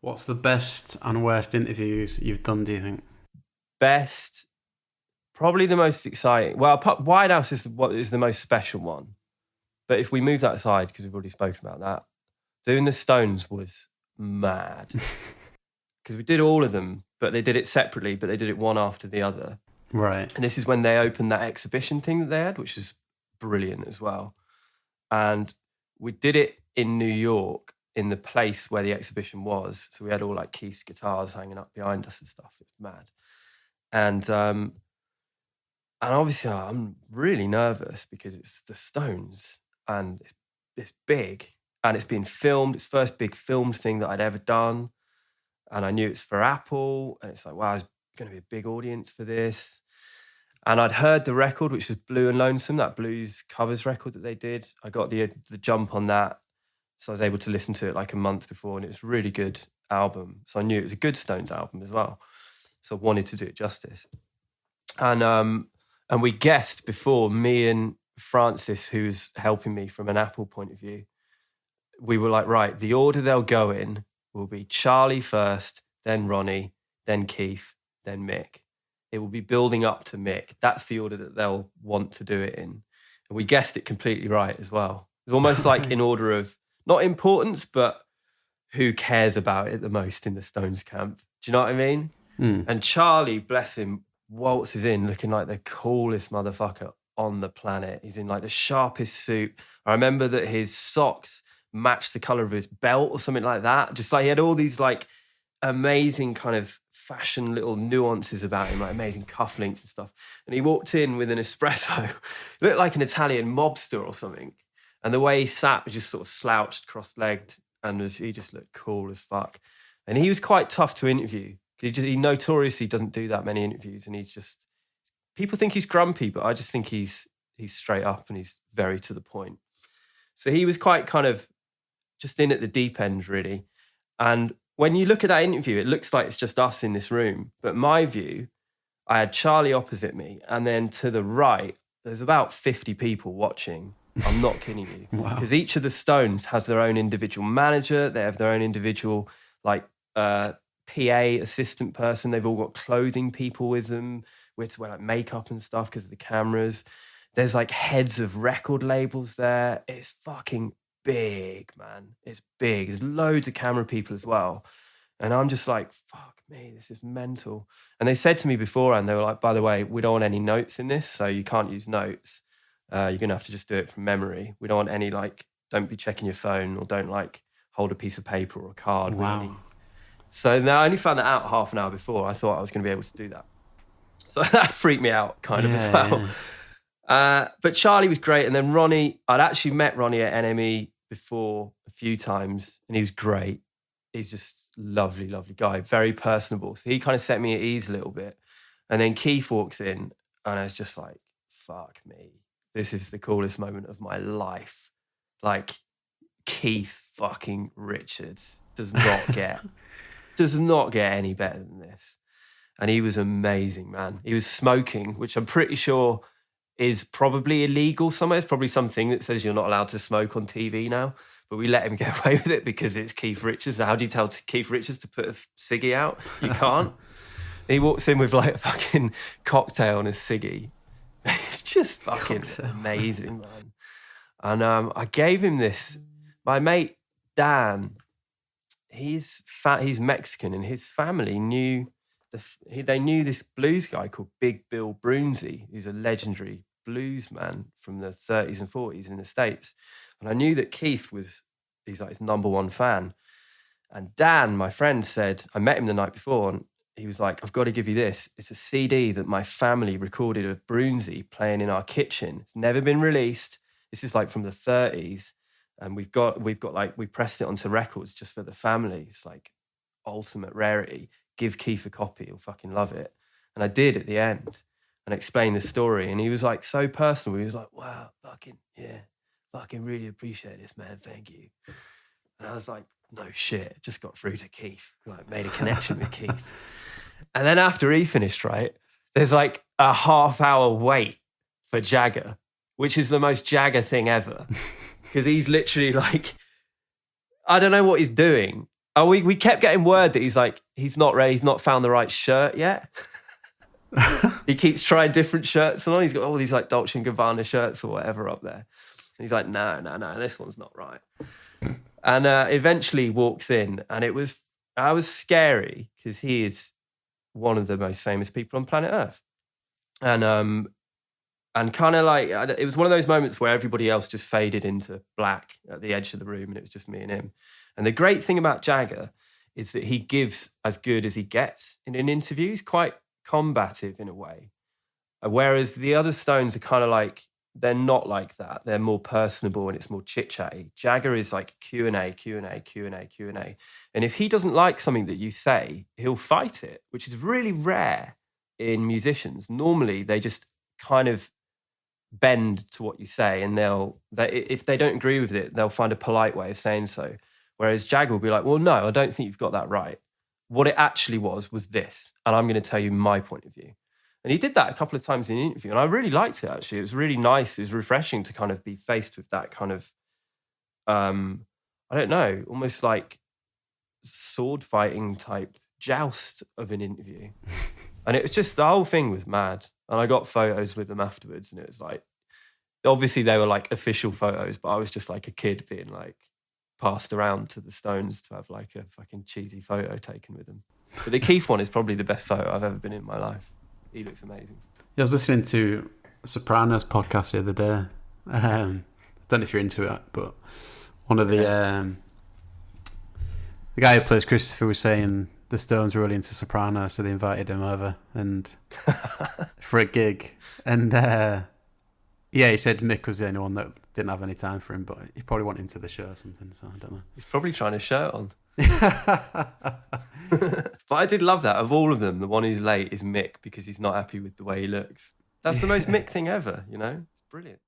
What's the best and worst interviews you've done, do you think? Best, probably the most exciting. Well, White House is what is the most special one. But if we move that aside, because we've already spoken about that, doing the Stones was mad. Because we did all of them, but they did it separately, but they did it one after the other. Right. And this is when they opened that exhibition thing that they had, which is brilliant as well. And we did it in New York, in the place where the exhibition was. So we had all like Keith's guitars hanging up behind us and stuff. It was mad. And obviously I'm really nervous because it's the Stones and it's big and it's been filmed. It's the first big filmed thing that I'd ever done. And I knew it's for Apple. And it's like, wow, there's going to be a big audience for this. And I'd heard the record, which was Blue and Lonesome, that blues covers record that they did. I got the jump on that. So I was able to listen to it like a month before, and it was a really good album. So I knew it was a good Stones album as well. So I wanted to do it justice. And we guessed before, me and Francis, who's helping me from an Apple point of view, we were like, right, the order they'll go in will be Charlie first, then Ronnie, then Keith, then Mick. It will be building up to Mick. That's the order that they'll want to do it in. And we guessed it completely right as well. It's almost like in order of, not importance, but who cares about it the most in the Stones camp. Do you know what I mean? Mm. And Charlie, bless him, waltzes in looking like the coolest motherfucker on the planet. He's in like the sharpest suit. I remember that his socks matched the color of his belt or something like that. Just like he had all these like amazing kind of fashion little nuances about him, like amazing cufflinks and stuff. And he walked in with an espresso. He looked like an Italian mobster or something. And the way he sat was just sort of slouched, cross-legged, and he just looked cool as fuck. And he was quite tough to interview. He notoriously doesn't do that many interviews, and he's just, people think he's grumpy, but I just think he's straight up and he's very to the point. So he was quite kind of just in at the deep end, really. And when you look at that interview, it looks like it's just us in this room. But my view, I had Charlie opposite me, and then to the right, there's about 50 people watching. I'm not kidding you. Wow. Because each of the Stones has their own individual manager. They have their own individual, like, PA, assistant person. They've all got clothing people with them. We had to wear like makeup and stuff because of the cameras. There's like heads of record labels there. It's fucking big, man. It's big. There's loads of camera people as well. And I'm just like, fuck me, this is mental. And they said to me beforehand, they were like, by the way, we don't want any notes in this, so you can't use notes. You're going to have to just do it from memory. We don't want any, like, don't be checking your phone or don't, like, hold a piece of paper or a card. Wow. Really. So now I only found that out half an hour before. I thought I was going to be able to do that. So that freaked me out kind of as well. Yeah. But Charlie was great. And then Ronnie, I'd actually met Ronnie at NME before a few times, and he was great. He's just lovely, lovely guy, very personable. So he kind of set me at ease a little bit. And then Keith walks in, and I was just like, fuck me. This is the coolest moment of my life. Like, Keith fucking Richards does not get any better than this. And he was amazing, man. He was smoking, which I'm pretty sure is probably illegal somewhere. It's probably something that says you're not allowed to smoke on TV now. But we let him get away with it because it's Keith Richards. So how do you tell Keith Richards to put a ciggy out? You can't. He walks in with like a fucking cocktail and a ciggy. It's just fucking amazing, man. And I gave him this. My mate Dan, he's Mexican, and his family knew they knew this blues guy called Big Bill Broonzy, who's a legendary blues man from the 30s and 40s in the States. And I knew that Keith he's like his number one fan. And Dan, my friend, said, I met him the night before, and he was like, I've got to give you this. It's a CD that my family recorded of Broonzy playing in our kitchen. It's never been released. This is like from the 30s. And we pressed it onto records just for the family. It's like ultimate rarity. Give Keith a copy, he'll fucking love it. And I did at the end and explained the story. And he was like so personal. He was like, wow, fucking, yeah, fucking really appreciate this, man. Thank you. And I was like, no shit, just got through to Keith. Like made a connection with Keith. And then after he finished, right, there's like a half-hour wait for Jagger, which is the most Jagger thing ever. Because he's literally like, I don't know what he's doing. Oh, we kept getting word that he's not ready. He's not found the right shirt yet. He keeps trying different shirts on. He's got all these like Dolce & Gabbana shirts or whatever up there. And he's like, no, this one's not right. And eventually walks in, and I was scary because he is one of the most famous people on planet Earth. And kind of like, it was one of those moments where everybody else just faded into black at the edge of the room, and it was just me and him. And the great thing about Jagger is that he gives as good as he gets in an interview. He's quite combative in a way. Whereas the other Stones are kind of like, they're not like that. They're more personable and it's more chit-chatty. Jagger is like Q&A. And if he doesn't like something that you say, he'll fight it, which is really rare in musicians. Normally, they just kind of bend to what you say, and if they don't agree with it, they'll find a polite way of saying so. Whereas Jagger will be like, well, no, I don't think you've got that right. What it actually was this, and I'm going to tell you my point of view. And he did that a couple of times in the interview, and I really liked it, actually. It was really nice. It was refreshing to kind of be faced with that kind of, I don't know, almost like sword fighting type joust of an interview. And it was just, the whole thing was mad. And I got photos with them afterwards, and it was like, obviously they were like official photos, but I was just like a kid being like passed around to the Stones to have like a fucking cheesy photo taken with them. But the Keith one is probably the best photo I've ever been in my life. He looks amazing. Yeah, I was listening to a Sopranos podcast the other day. I don't know if you're into it, but one of the guy who plays Christopher was saying the Stones were really into Sopranos, so they invited him over and for a gig. And he said Mick was the only one that didn't have any time for him, but he probably went into the show or something, so I don't know. He's probably trying to shirt on. But I did love that. Of all of them, the one who's late is Mick because he's not happy with the way he looks. That's the most Mick thing ever, you know? It's brilliant.